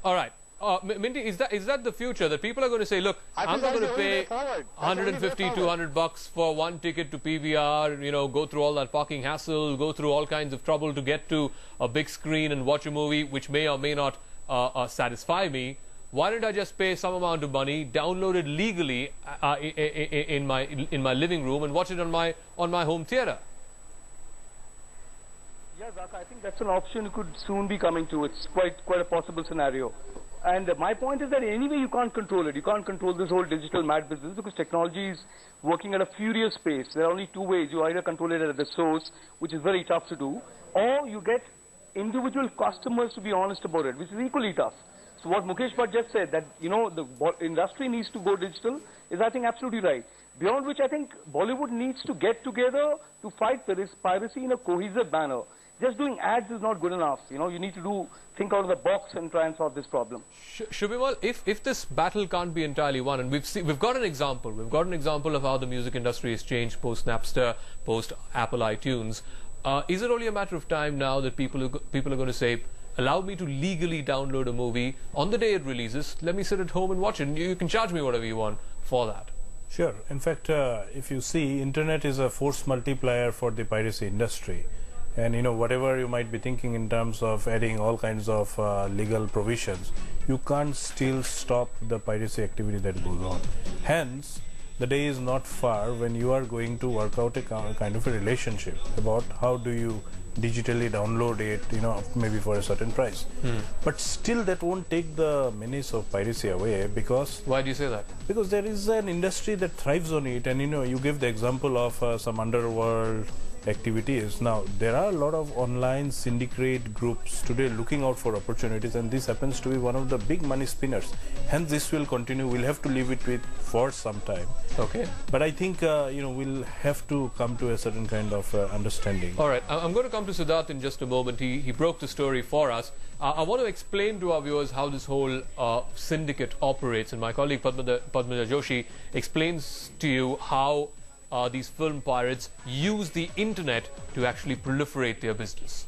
All right. Minty, is that the future, that people are going to say, look, I'm not going to pay 150, 200 bucks for one ticket to PVR, you know, go through all that parking hassle, go through all kinds of trouble to get to a big screen and watch a movie which may or may not satisfy me. Why don't I just pay some amount of money, download it legally in my living room and watch it on my home theater? Yeah, Zaka, I think that's an option you could soon be coming to. It's quite a possible scenario. And my point is that anyway you can't control it. You can't control this whole digital mad business because technology is working at a furious pace. There are only two ways. You either control it at the source, which is very tough to do, or you get individual customers to be honest about it, which is equally tough. So what Mukesh Bhatt just said, that, you know, the industry needs to go digital, is I think absolutely right. Beyond which I think Bollywood needs to get together to fight piracy in a cohesive manner. Just doing ads is not good enough. You know, you need to think out of the box and try and solve this problem. Shubhimal, if this battle can't be entirely won, and we've got an example. We've got an example of how the music industry has changed post Napster, post Apple iTunes. Is it only a matter of time now that people are going to say, allow me to legally download a movie on the day it releases, let me sit at home and watch it, and you can charge me whatever you want for that? Sure. In fact, if you see, internet is a force multiplier for the piracy industry. And you know, whatever you might be thinking in terms of adding all kinds of legal provisions, you can't still stop the piracy activity that goes on. Hence, the day is not far when you are going to work out a kind of a relationship about how do you digitally download it, you know, maybe for a certain price. But still that won't take the menace of piracy away, because... Why do you say that? Because there is an industry that thrives on it, and you know, you give the example of some underworld activities. Now, there are a lot of online syndicate groups today looking out for opportunities, and this happens to be one of the big money spinners. Hence, this will continue. We'll have to live it with for some time. Okay. But I think, you know, we'll have to come to a certain kind of understanding. All right. I'm going to come to Siddharth in just a moment. He broke the story for us. I want to explain to our viewers how this whole syndicate operates, and my colleague Padmaja Joshi explains to you how these film pirates use the internet to actually proliferate their business.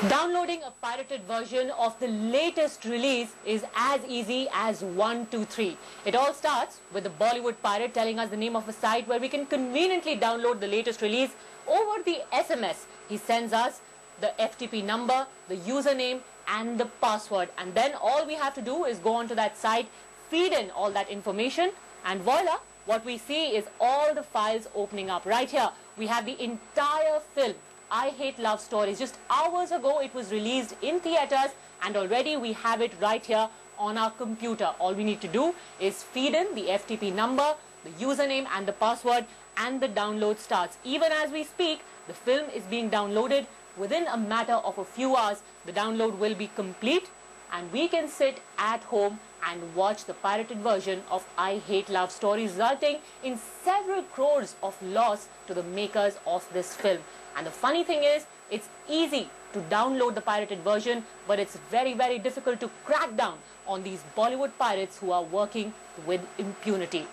Downloading a pirated version of the latest release is as easy as 1, 2, 3. It all starts with the Bollywood pirate telling us the name of a site where we can conveniently download the latest release over the SMS. He sends us the FTP number, the username and the password, and then all we have to do is go onto that site, feed in all that information, and voila, what we see is all the files opening up. Right here, we have the entire film, I Hate Love Stories. Just hours ago, it was released in theaters, and already we have it right here on our computer. All we need to do is feed in the FTP number, the username and the password, and the download starts. Even as we speak, the film is being downloaded. Within a matter of a few hours, the download will be complete, and we can sit at home and watch the pirated version of I Hate Love Stories, resulting in several crores of loss to the makers of this film. And the funny thing is, it's easy to download the pirated version, but it's very, very difficult to crack down on these Bollywood pirates who are working with impunity.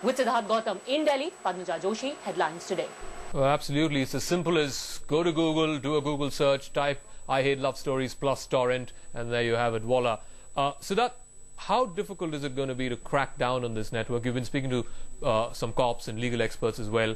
With Siddharth Gautam in Delhi, Padmaja Joshi, Headlines Today. Well, absolutely. It's as simple as go to Google, do a Google search, type I Hate Love Stories plus torrent, and there you have it. Voila. Siddharth, how difficult is it going to be to crack down on this network? You've been speaking to some cops and legal experts as well.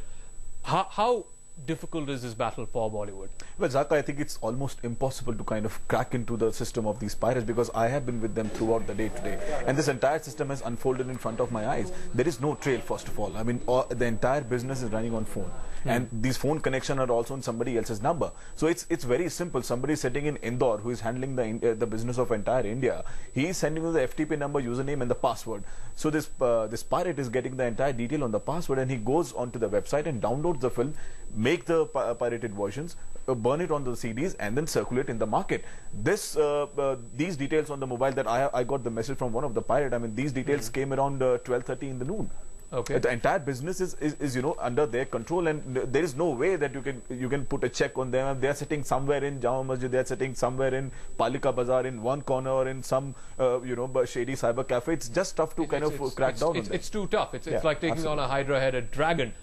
How difficult is this battle for Bollywood? Well, Zaka, I think it's almost impossible to kind of crack into the system of these pirates, because I have been with them throughout the day today, and this entire system has unfolded in front of my eyes. There is no trail, first of all. I mean, the entire business is running on phone, and these phone connections are also on somebody else's number. So it's very simple. Somebody sitting in Indore who is handling the business of entire India, he is sending you the FTP number, username and the password. So this pirate is getting the entire detail on the password, and he goes onto the website and downloads the film, make the pirated versions, burn it on the CDs, and then circulate in the market. These details on the mobile that I got the message from one of the pirate. I mean, these details came around 12:30 in the noon. Okay. The entire business is you know, under their control, and there is no way that you can put a check on them. They are sitting somewhere in Jama Masjid, they are sitting somewhere in Palika Bazaar in one corner, or in some you know, shady cyber cafe. It's just tough to crack down on them. It's too tough. It's like taking on a hydra-headed dragon.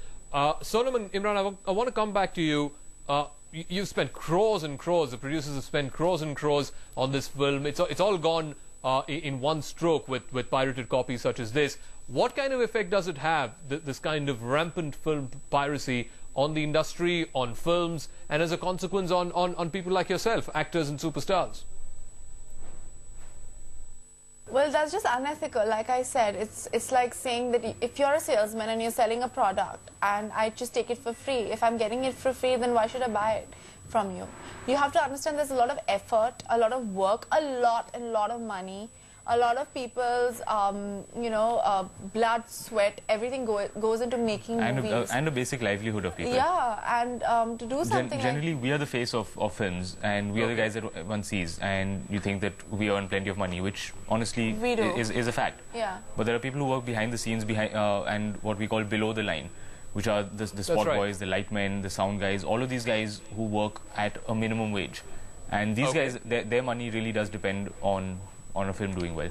Solomon, Imran, I want to come back to you. you've spent crores and crores, the producers have spent crores and crores on this film. It's all gone in one stroke with pirated copies such as this. What kind of effect does it have, this kind of rampant film piracy, on the industry, on films, and as a consequence on people like yourself, actors and superstars? Well, that's just unethical. Like I said, it's like saying that if you're a salesman and you're selling a product and I just take it for free, if I'm getting it for free, then why should I buy it from you? You have to understand there's a lot of effort, a lot of work, a lot of money, a lot of people's, blood, sweat, everything goes into making movies. And a basic livelihood of people. Yeah, and to do something generally, we are the face of films, and we are the guys that one sees, and you think that we earn plenty of money, which honestly is a fact. Yeah. But there are people who work behind the scenes, and what we call below the line, which are the spot boys, the light men, the sound guys, all of these guys who work at a minimum wage. And these guys, their money really does depend on a film doing well.